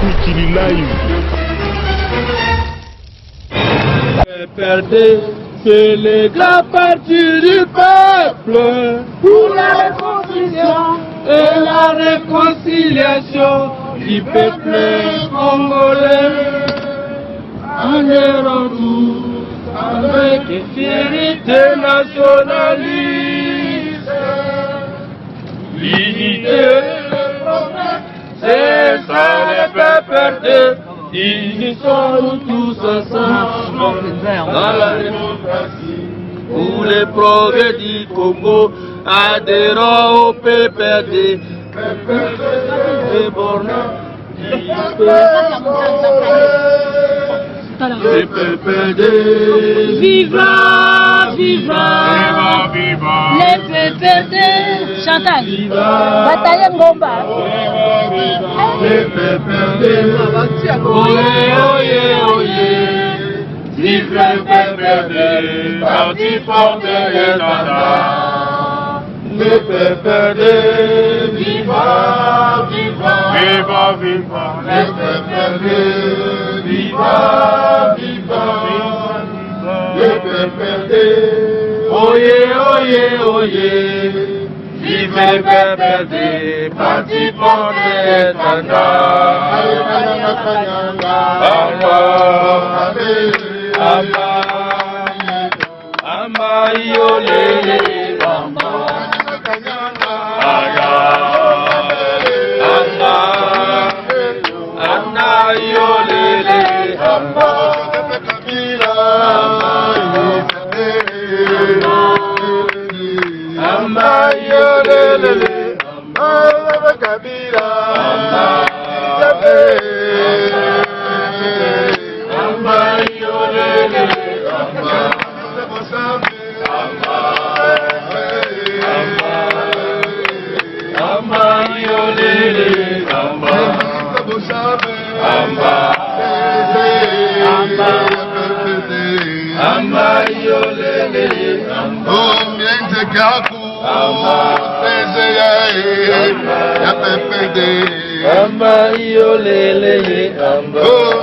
Kouchili Live. Perdez, c'est le grand parti du peuple pour la reconstruction et la réconciliation du peuple congolais. Adhérons tous avec fierté nationaliste. L'unité, c'est ça le peuple perdre. Unissons-nous tous ensemble dans la démocratie. Pour les progrès du Congo, adhérons au PPD. PPD borné. Le PPD. Viva, viva, viva. Le PPD. Chantal. Bataille Ngomba. Le PPD. Oyez, oyez, oyez. Vive le PPD. Parti fort de l'État. Le PPD. Viva, viva. Viva, viva. Le PPD. Viva, viva. Le PPD. Oyez, oyez, oyez. Vive le PPD, parti pour les Tanda. Amba, yolele, amba. Anda, yolele, amba. Amba yolele, amba kabila, amba yolele, amba yolele, amba yolele, Kaku, ya PPD, amba yolele, amba,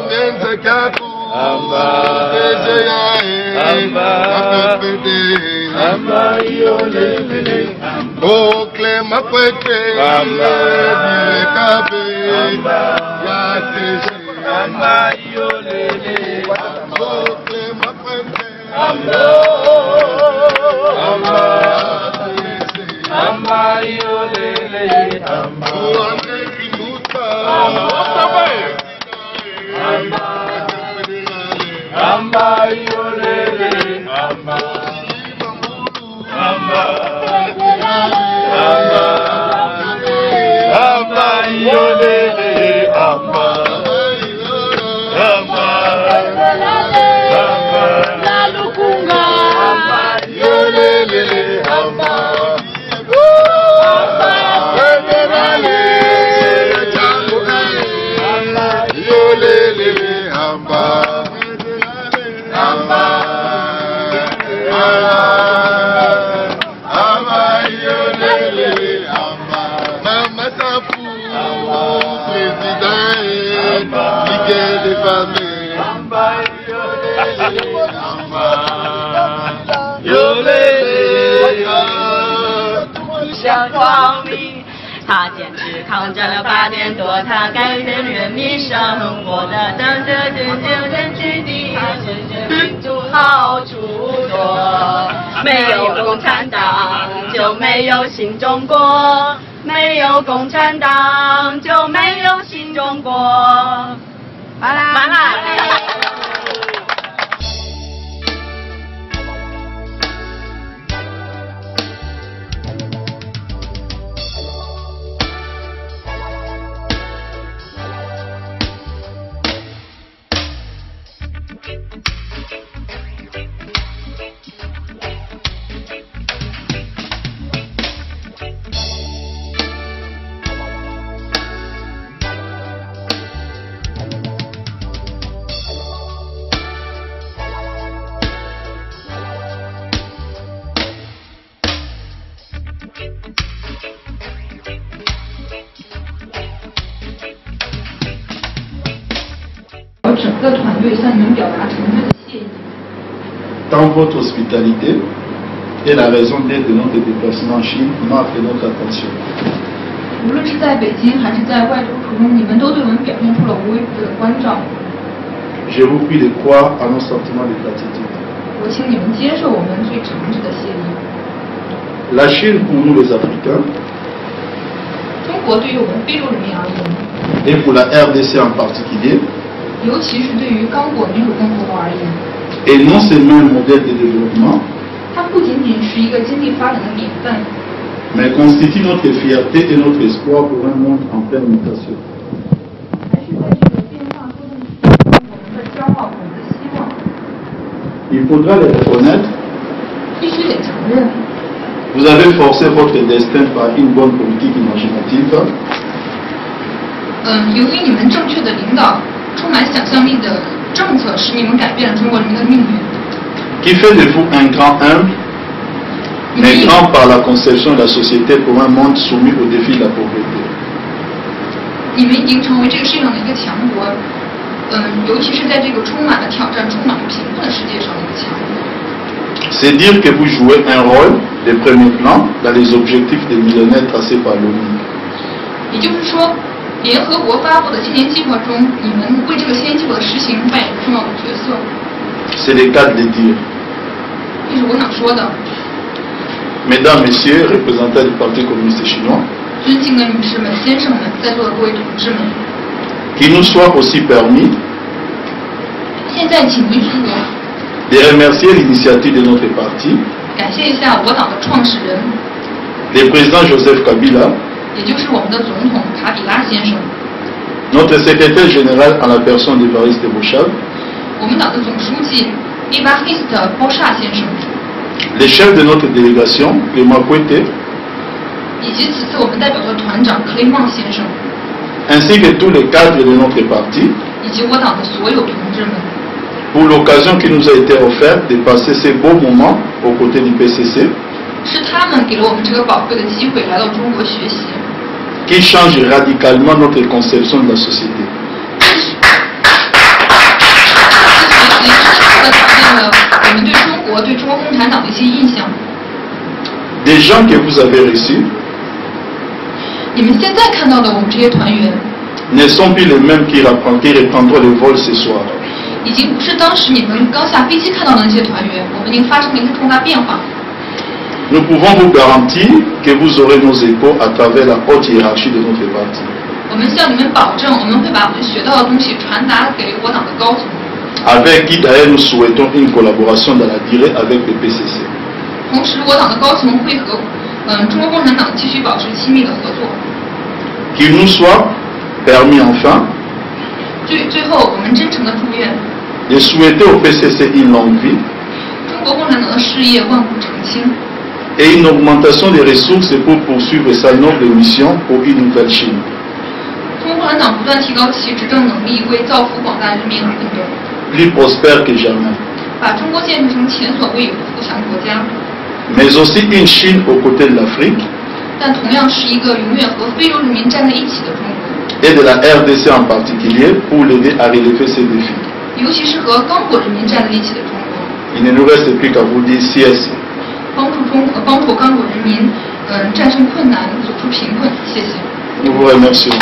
Mienze Kaku, amba, ya PPD, amba yolele, oh Clément Kwete, Dile Kabe, ya Teshi, amba yolele, oh Clément Kwete, amba yolele, amba, oh André Kinuta, amba yolele, amba, amba yolele, amba.像光明，他坚持抗战了8年多，他改变人民生活的人居地，民主好处多。没有共产党就没有新中国，没有共产党就没有新中国。完啦。个团队向你们表达诚挚的谢意。 Tant votre hospitalité est la raison d'être de notre déplacement en Chine, m'a appelé notre attention. 无论是在北京还是在外州途中，你们都对我们表现出了无微不至的关照。 Je vous prie de croire à nos sentiments de gratitude. 我请你们接受我们最诚挚的谢意。 La Chine, pour nous les Africains, 中国对于我们非洲人民而言， et pour la RDC en particulier, 尤其是对于刚果民主共和国而言， est non seulement un modèle de développement, 它不仅仅是一个经济发展的典范， mais constitue notre fierté et notre espoir pour un monde en pleine mutation. 还是在这个变化多的世界中我们的骄傲，我们的希望。 Il faudra le reconnaître, 必须得承认， vous avez forcé votre destin par une bonne politique imaginative, 由于你们正确的领导、充满想象力的政策，使你们改变了中国人民的命运。 qui fait de vous un grand humble, mais grand par la conception de la société pour un monde soumis au défi de la pauvreté. 你们已经成为这个世界上的一个强国，尤其是在这个充满了挑战、充满了贫困的世界上的一个强国。 C'est dire que vous jouez un rôle de premier plan dans les objectifs des millénaires tracés par l'ONU. 也就是说，联合国发布的千年计划中，你们为这个千年计划的实行扮演重要的角色。 C'est le cas de le dire. 这是我想说的。 Mesdames, Messieurs, représentants du Parti communiste chinois, 尊敬的女士们、先生们，在座的各位同志们， qu'il nous soit aussi permis 现在请允许我 de remercier l'initiative de notre parti, 感谢一下我党的创始人， le président Joseph Kabila, 也就是我们的总统卡比拉先生， notre secrétaire général en la personne d'Évariste Bochab, 我们党的总书记伊巴希斯特包萨先生， le chef de notre délégation, Clément Kouete, 以及此次我们代表的团长克雷芒先生， ainsi que tous les cadres de notre parti, 以及我党的所有同志们， pour l'occasion qui nous a été offerte de passer ces beaux moments aux côtés du PCC, 是他们给了我们这个宝贵的机会来到中国学习， qui change radicalement notre conception de la société. 这学习深刻地改变了我们对中国、对中国共产党的一些印象。 Des gens que vous avez reçus 你们现在看到的我们这些团员， ne sont plus les mêmes qui reprendront le vol ce soir. 已经不是当时你们刚下飞机看到的那些团员，我们已经发生了一个重大变化。 Nous pouvons vous garantir que vous aurez nos échos à travers la haute hiérarchie de notre parti. 我们向你们保证，我们会把我们学到的东西传达给我党的高层， Avec qui d'ailleurs nous souhaitons une collaboration dans la durée avec le PCC. 同时我党的高层会和中国共产党继续保持亲密的合作。 Qu'il nous soit permis enfin 最后，我们真诚的祝愿 de souhaiter au PCC une longue vie 中国共产党的事业万古长青， et une augmentation des ressources pour poursuivre sa noble mission pour une nouvelle Chine. 中国共产党不断提高其执政能力，为造福广大人民而奋斗， Plus prospère que jamais. 把中国建设成前所未有的富强国家。 Mais aussi une Chine aux côtés de l'Afrique 但同样是一个永远和非洲人民站在一起的中国， et de la RDC en particulier pour l'aider à relever ces défis. 尤其是和刚果人民站在一起的中国， Il ne nous reste plus qu'à vous dire CSI. 帮助刚果人民战胜困难，走出贫困。谢谢。 Nous vous remercions.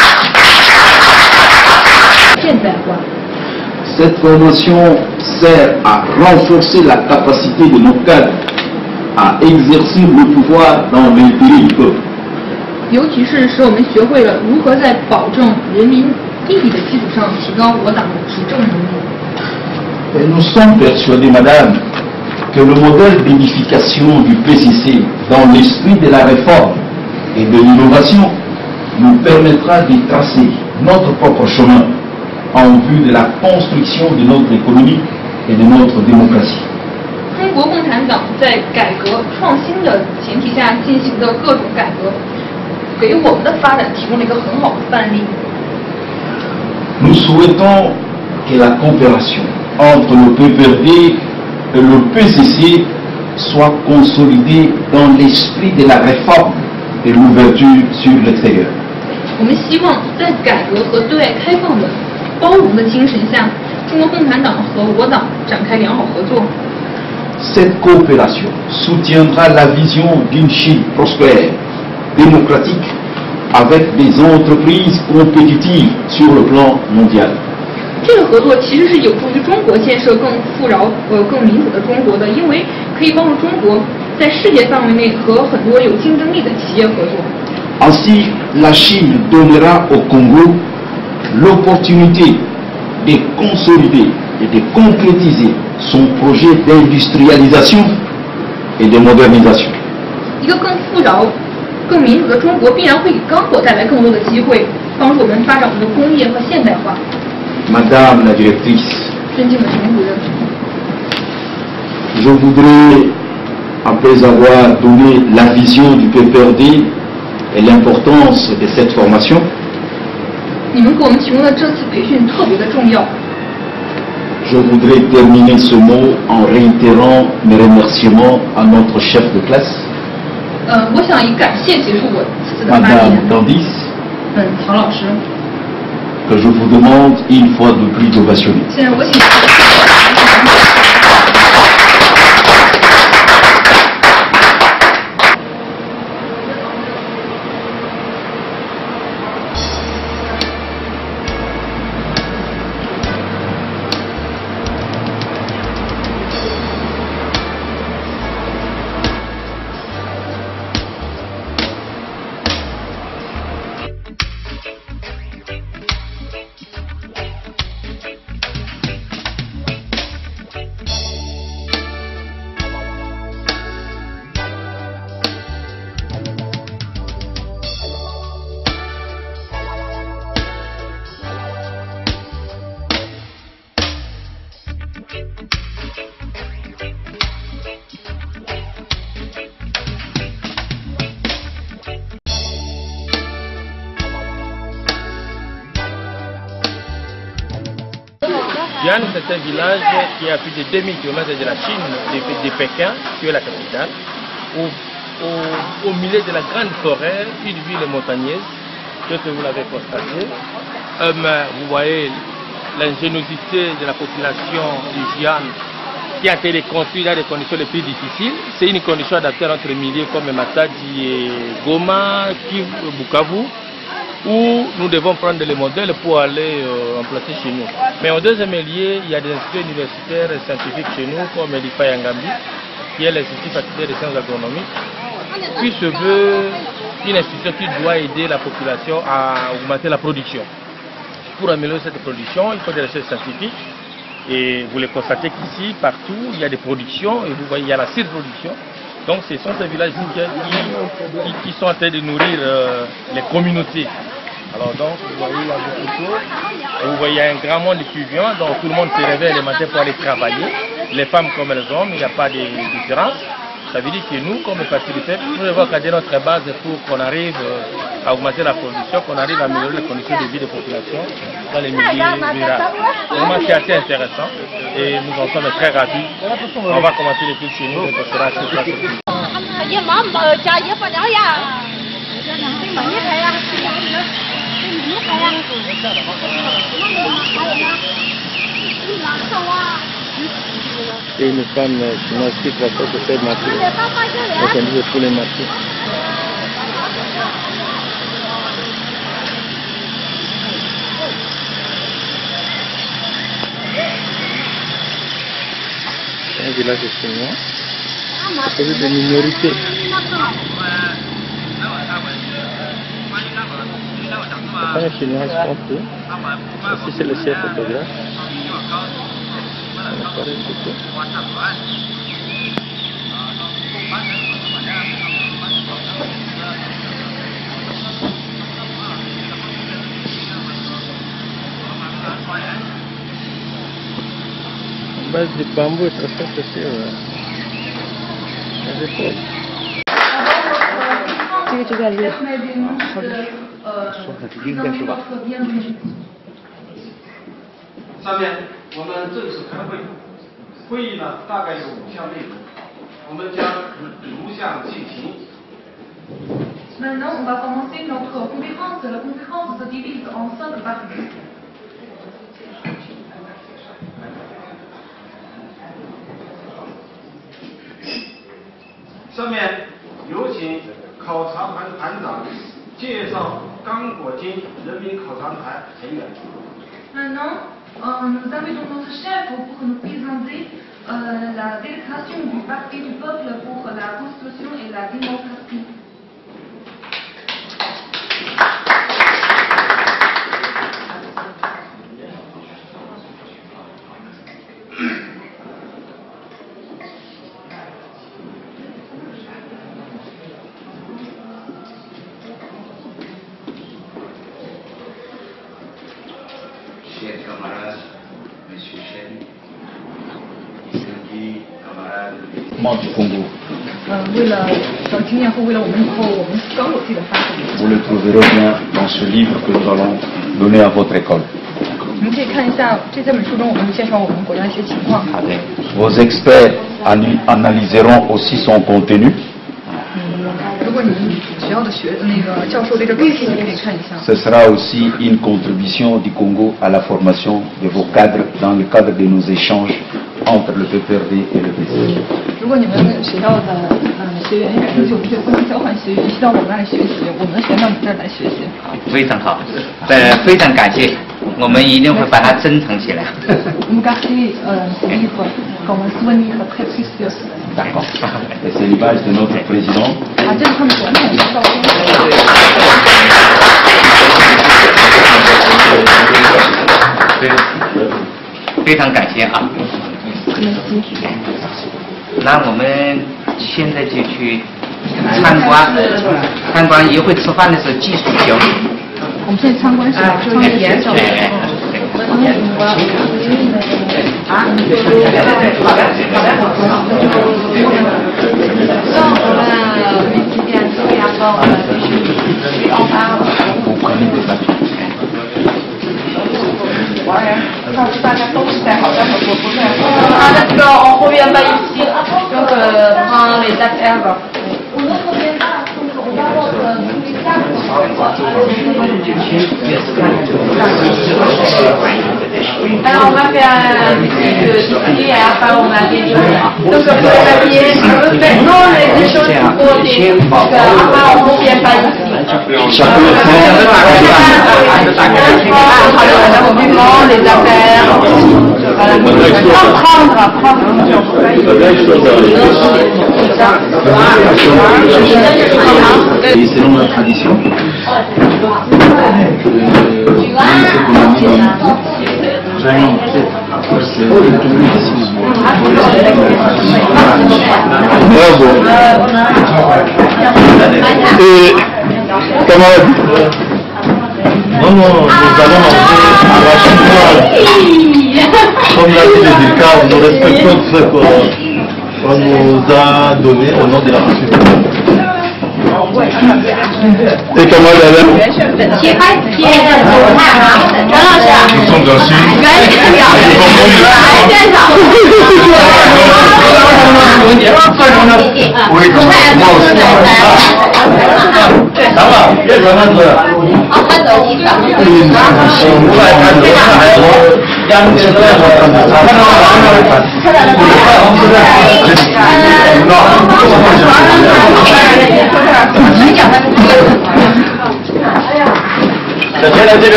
现代化。 Cette formation sert à renforcer la capacité de nos cadres à exercer le pouvoir dans l'intérêt du peuple. 尤其是使我们学会了如何在保证人民利益的基础上提高我党的执政能力。 Et nous sommes persuadés, Madame, que le modèle d'unification du PCC dans l'esprit de la réforme et de l'innovation nous permettra de tracer notre propre chemin en vue de la construction de notre économie et de notre démocratie. 中国共产党在改革创新的前提下进行的各种改革，给我们的发展提供了一个很好的范例。 Nous souhaitons que la coopération entre le PPRD et le PCC soit consolidée dans l'esprit de la réforme et l'ouverture sur l'extérieur. 我们希望在改革和对外开放的包容的精神下，中国共产党和我党展开良好合作。 Cette coopération soutiendra la vision d'une Chine prospère, démocratique, avec des entreprises compétitives sur le plan mondial. 这个合作其实是有助于中国建设更富饶、更民主的中国的，因为可以帮助中国在世界范围内和很多有竞争力的企业合作。 Ainsi, la Chine donnera au Congo l'opportunité de consolider et de concrétiser son projet d'industrialisation et de modernisation. 一个更富饶、更民主的中国必然会给刚果带来更多的机会，帮助我们发展我们的工业和现代化。 Madame la directrice, 尊敬的陈主任， je voudrais, après avoir donné la vision du PPRD et l'importance de cette formation, 你们给我们提供的这次培训特别的重要。 je voudrais terminer ce mot en réitérant mes remerciements à notre chef de classe, 我想以感谢结束我此次的发言。 Madame Candice, 曹老师， que je vous demande une fois de plus d'ovationner. 现在我请。 Yann, c'est un village qui est à plus de 2000 km de la Chine, de Pékin, qui est la capitale. Au milieu de la grande forêt, une ville montagneuse, que vous l'avez constaté. Vous voyez l'ingéniosité de la population du Xi'an qui a été construite dans des conditions les plus difficiles. C'est une condition adaptée à notre milieu comme Matadi et Goma, Kivu, Bukavu, où nous devons prendre les modèles pour aller en placer chez nous. Mais au deuxième lieu, il y a des instituts universitaires et scientifiques chez nous, comme l'IFA Yangambi, qui est l'Institut facultaire des sciences agronomiques, qui se veut une institution qui doit aider la population à augmenter la production. Pour améliorer cette production, il faut des recherches scientifiques. Et vous le constatez qu'ici, partout, il y a des productions, et vous voyez, il y a la surproduction. Donc ce sont ces villages qui sont en train de nourrir les communautés. Alors donc, vous voyez là vous voyez un grand monde étudiant, donc tout le monde se réveille le matin pour aller travailler. Les femmes comme les hommes, il n'y a pas de différence. Ça veut dire que nous, comme facilitaires, nous devons garder notre base pour qu'on arrive à augmenter la production, qu'on arrive à améliorer les conditions de vie des populations dans les milieux ruraux. Vraiment, c'est assez intéressant et nous en sommes très ravis. On va commencer les cours chez nous et on sera assez facile. C'est une femme chinoise qui travaille sur cette marché. Donc on dit pour les marchés. C'est un village chinois. C'est des minorités. Les femmes chinoises sont peu. Ici c'est le chef photographe. Base de bambou est très forte aussi. Maintenant, on va commencer notre conférence. La conférence se divise en 5 parties. 下面有请考察团团长介绍刚果金人民考察团成员。Maintenant, nous invitons notre chef pour nous présenter la délégation du Parti du Peuple pour la Constitution et la démocratie. Chers camarades, Monsieur Chen, distingués camarades du Congo. Vous le trouverez bien dans ce livre que nous allons donner à votre école. Vos experts analyseront aussi son contenu. Ce sera aussi une contribution du Congo à la formation de vos cadres dans le cadre de nos échanges entre le PPRD et le PCC. 如果你们学校的学员有兴趣互相交换学习，到我们那里学习，我们的学生到你这儿来学习。非常好，非常感谢，我们一定会把它珍藏起来。D'accord. Et c'est l'image de notre président. 啊，这是他们传统的照片。非常感谢啊。那我们现在就去参观，一会吃饭的时候继续交流。我们现在参观是吧？参观研究。On revient pas ici, donc prend les affaires. Alors on va faire un petit ici et après on a des choses. Donc pour le papier, on veut maintenant les choses pour côté. Donc après on ne revient pas ici. Alors on prend les affaires. Et selon la tradition, bravo. Et camarade, nous allons entrer à la chinoise. Comme l'a dit le décor, nous respectons ce qu'on nous a donné au nom de la République. Et camarade Alain? Nous sommes dans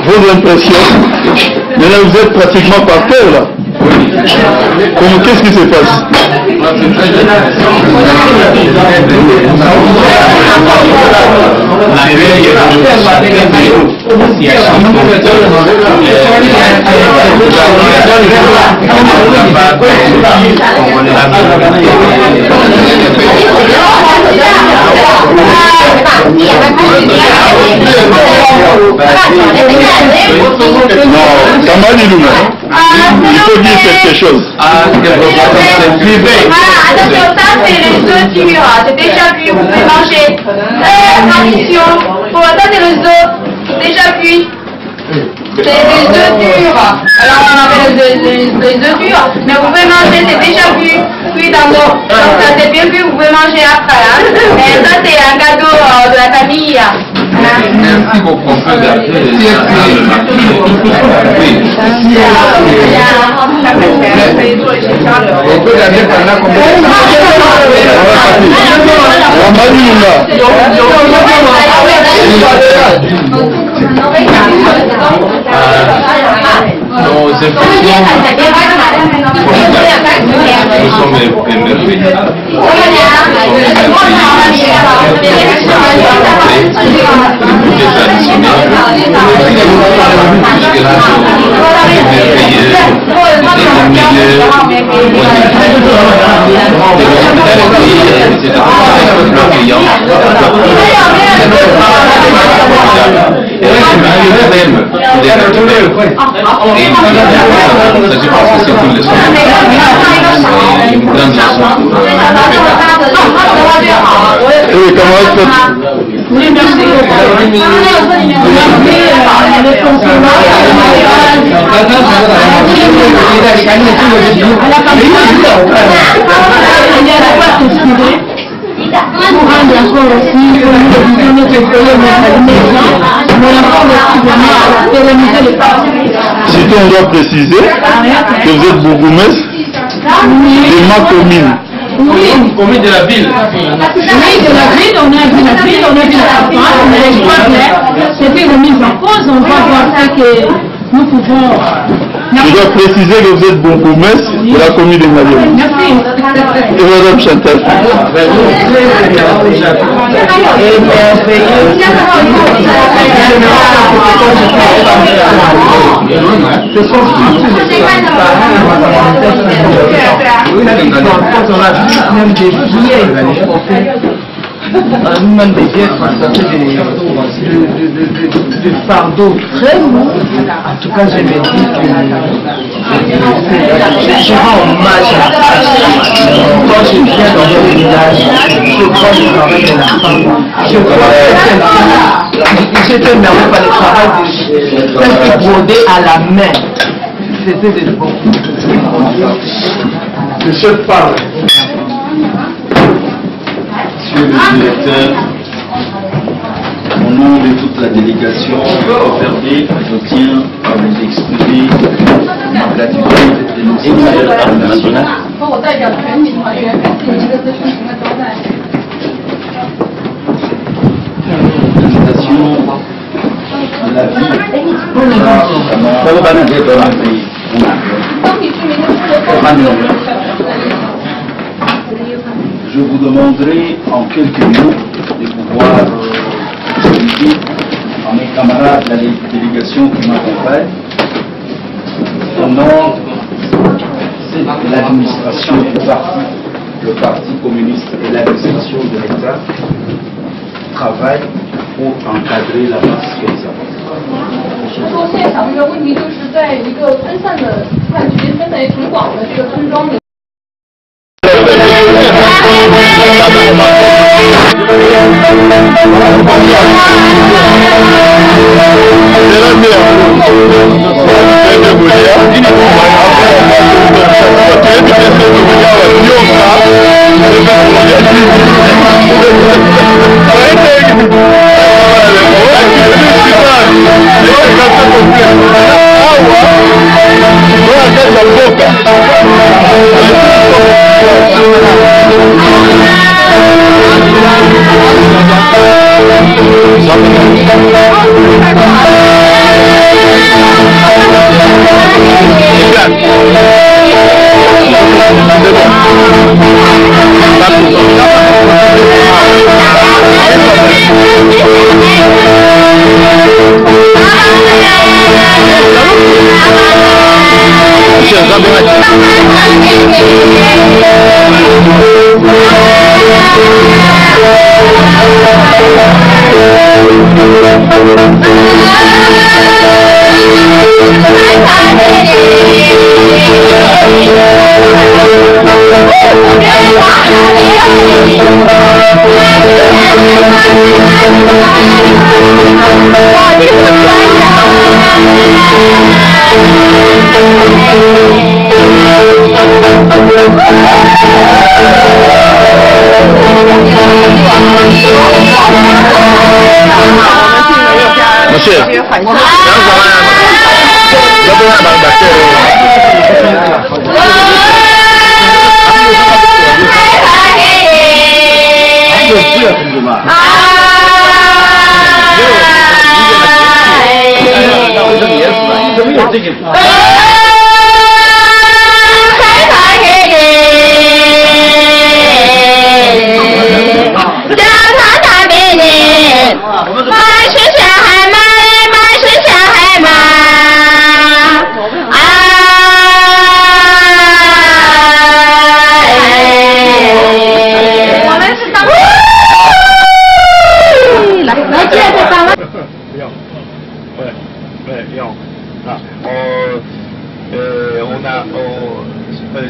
Vos impressions? Mais là vous êtes pratiquement par terre là. Qu'est-ce qui se passe? Non, Kamali Luna, il faut dire quelque chose. Attention, ça c'est les œufs durs, c'est déjà cuit, vous pouvez manger. Tradition, ça c'est les œufs, déjà cuits. C'est des œufs durs. Alors on appelle les œufs durs, mais vous pouvez manger, c'est déjà cuit dans l'eau. Donc ça c'est bien cuit, vous pouvez manger après. Hein. Et ça c'est un cadeau de la famille. Merci beaucoup. On peut garder on peut garder pendant combien de nos infections, nous sommes émerveillés. Surtout, on doit préciser que vous êtes bourgmestre de ma commune. Oui, commune de la ville. Oui, de la ville, on a vu la ville, on a vu la campagne, on a vu c'était remis en cause, on va voir ça que nous pouvons... Je dois préciser que vous êtes bourgmestre de la commune de Malion. Merci. Et Madame Chantal. Nous-mêmes des vieilles de fardeau très lourd. En tout cas, je me dis que je rends hommage quand je viens dans le village, je prends le travail de la femme. Je vois j'étais émerveillé par le travail de presque brodé à la main. C'était de bon. Le chef parle. Monsieur le directeur, au nom de toute la délégation Verdier, je tiens à vous exprimer ma gratitude de nos experts internationaux. L'invitation de la vie je vous demanderai en quelques minutes de pouvoir expliquer à mes camarades de la délégation qui m'accompagne au nom de l'administration du parti, le Parti communiste et l'administration de l'État travaillent pour encadrer la massification. 说现场这个问题就是在一个分散的范围分得挺广的这个村庄里。 Thank you.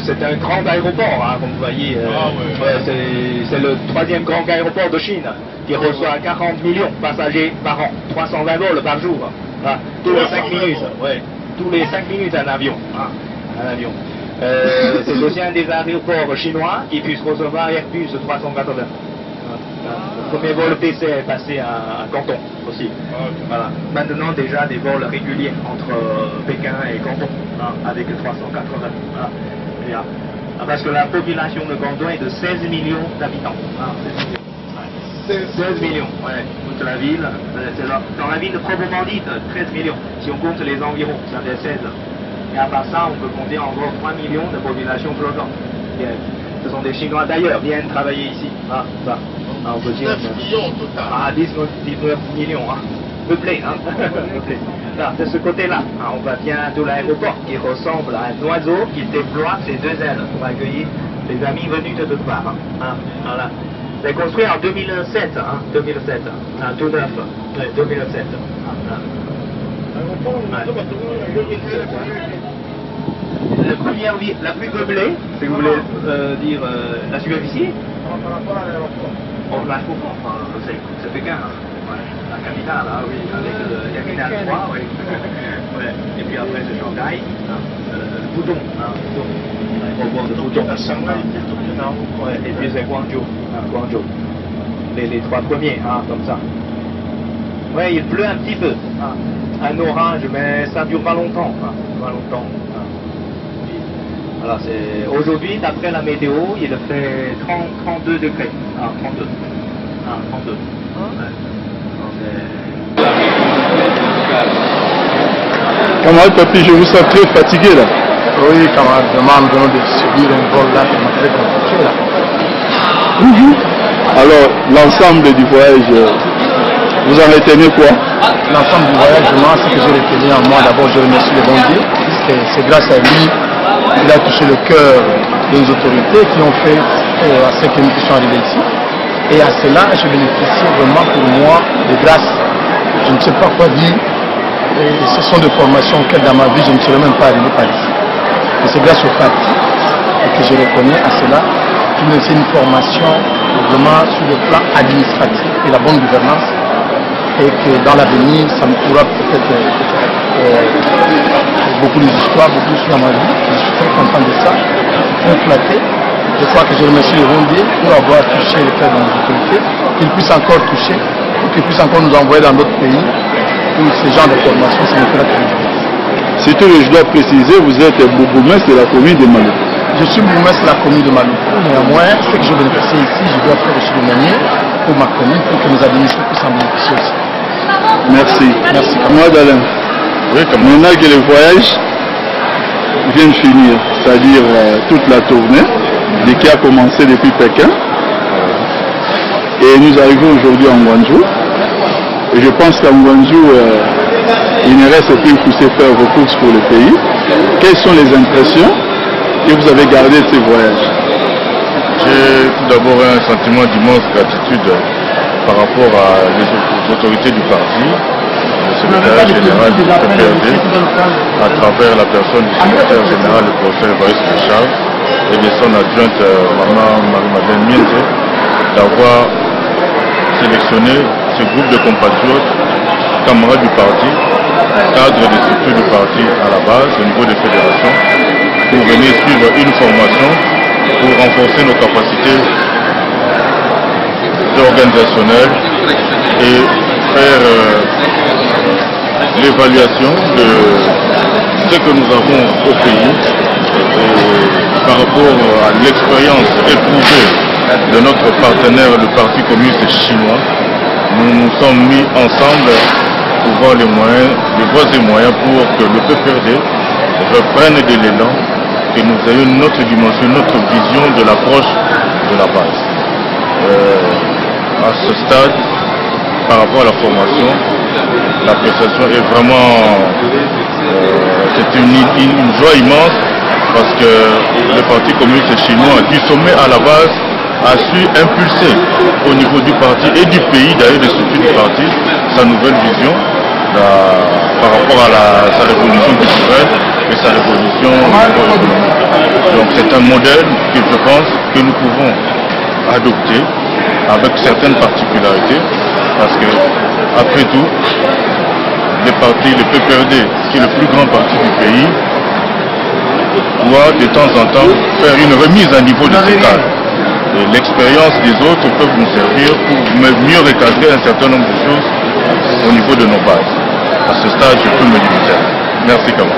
C'est un grand aéroport, hein, comme vous voyez. C'est le troisième grand aéroport de Chine qui reçoit 40 millions de passagers par an, 320 vols par jour. Hein, tous les 5 minutes, tous les 5 minutes un avion. Hein, un avion. C'est aussi un des aéroports chinois qui puisse recevoir Airbus 380. Le premier vol PC est passé à Canton aussi. Voilà. Maintenant déjà des vols réguliers entre Pékin et Canton, hein, avec 380. Voilà. Parce que la population de Canton est de 16 millions d'habitants. Hein, 16 millions, ouais. Toute la ville, dans la ville proprement dite, 13 millions. Si on compte les environs, ça fait 16. Et à part ça, on peut compter encore 3 millions de population flottante. Ce sont des Chinois d'ailleurs, viennent travailler ici. Ah, ça. Ah, on peut dire 9 millions au total. Ah, 19 millions, hein. Peuplé, hein. Peuplé. Là, de ce côté-là, hein, on va bientôt à l'aéroport qui ressemble à un oiseau qui déploie ses deux ailes pour accueillir les amis venus de toutes parts. Hein. Voilà. C'est construit en 2007, hein, 2007, hein, tout neuf, 2007. La première ville, la plus peuplée, si vous voulez dire la superficie, on la trouve, enfin, c'est Pékin, hein. Ouais, la capitale, hein, oui, avec Yakinan 3, oui. Ouais. Et puis après c'est Shanghai, hein, Pudong, hein, l'aéroport de Pudong. Ouais, et puis c'est Guangzhou, hein, Guangzhou. Les trois premiers, hein, comme ça. Ouais, il pleut un petit peu, hein. Un orage, mais ça dure pas longtemps, hein, pas longtemps. Hein. Alors c'est aujourd'hui, d'après la météo, il fait 32 degrés, hein, 32. Hein, 32. Ouais. Camarade Papi, je vous sens très fatigué là. Oui, camarade, vraiment, nous venons de subir un vol là qui m'a très compliqué là. Alors, l'ensemble du voyage, vous en retenez quoi? L'ensemble du voyage, ce que j'ai retenu en moi, d'abord je remercie le bon Dieu, puisque c'est grâce à lui qu'il a touché le cœur des autorités qui ont fait à ce que nous puissions arriver ici. Et à cela, je bénéficie vraiment pour moi de grâce. Je ne sais pas quoi dire. Et ce sont des formations auxquelles dans ma vie je ne serais même pas arrivé par ici. Et c'est grâce au parti que je reconnais à cela qu'il me fait une formation vraiment sur le plan administratif et la bonne gouvernance. Et que dans l'avenir, ça me pourra peut-être beaucoup d'histoires, beaucoup de choses dans ma vie. Je suis très content de ça, très flatté. Je crois que je remercie le bon Dieu pour avoir touché le cœur de nos autorités, qu'il puisse encore toucher, pour qu'il puisse encore nous envoyer dans d'autres pays pour ce genre de formation, ça me fera très bien. Surtout, je dois préciser, vous êtes bourgmestre de la commune de Maloukou. Je suis bourgmestre de la commune de Maloukou, néanmoins, ce que je bénéficie ici, je dois faire aussi le manier pour ma commune, pour que nos administrés puissent en bénéficier aussi. Merci. Merci. Moi, Dalin. Oui, maintenant que le voyage vient de finir, c'est-à-dire toute la tournée, qui a commencé depuis Pékin, et nous arrivons aujourd'hui en Guangzhou. Et je pense qu'en Guangzhou, il ne reste plus que vous faire vos courses pour le pays. Quelles sont les impressions que vous avez gardées de ces voyages? J'ai tout d'abord un sentiment d'immense gratitude par rapport aux autorités du parti, le secrétaire général du PPRD, à travers la personne du secrétaire général, le professeur Boris Richard, et de son adjointe Maman Marie-Madeleine Mienze, d'avoir sélectionné ce groupe de compatriotes, camarades du parti, cadres des structures du parti à la base, au niveau des fédérations, pour venir suivre une formation pour renforcer nos capacités organisationnelles et faire l'évaluation de ce que nous avons au pays par rapport à l'expérience éprouvée de notre partenaire, le Parti communiste chinois. Nous nous sommes mis ensemble pour voir les voies et moyens pour que le PPRD reprenne de l'élan et nous ayons notre dimension, notre vision de l'approche de la base. À ce stade, par rapport à la formation, l'appréciation est vraiment c'est une joie immense parce que le Parti communiste chinois du sommet à la base a su impulser au niveau du parti et du pays, d'ailleurs des structures du parti, sa nouvelle vision par rapport à sa révolution culturelle et sa révolution économique. Donc c'est un modèle que je pense que nous pouvons adopter avec certaines particularités parce que, après tout, le PPRD, qui est le plus grand parti du pays, doit de temps en temps faire une remise à niveau de ses cadres. Et l'expérience des autres peut nous servir pour mieux recadrer un certain nombre de choses au niveau de nos bases. À ce stade, je peux me limiter. Merci quand même.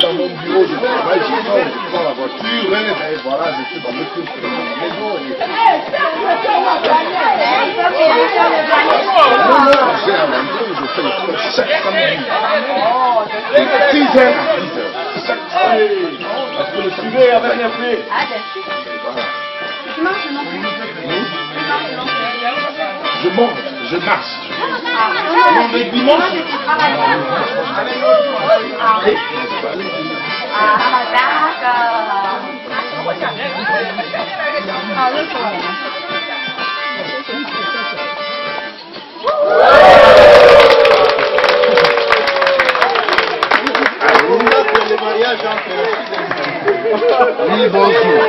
Dans mon bureau, je travaille, je sors dans la voiture, et voilà, je suis dans le culte de la maison. Je fais le tour chaque samedi. De 6h à 10h. Chaque samedi. Parce que le privé avait rien fait. Je monte, je marche. Non, mais dimanche. Oui, bonjour.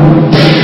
Thank you.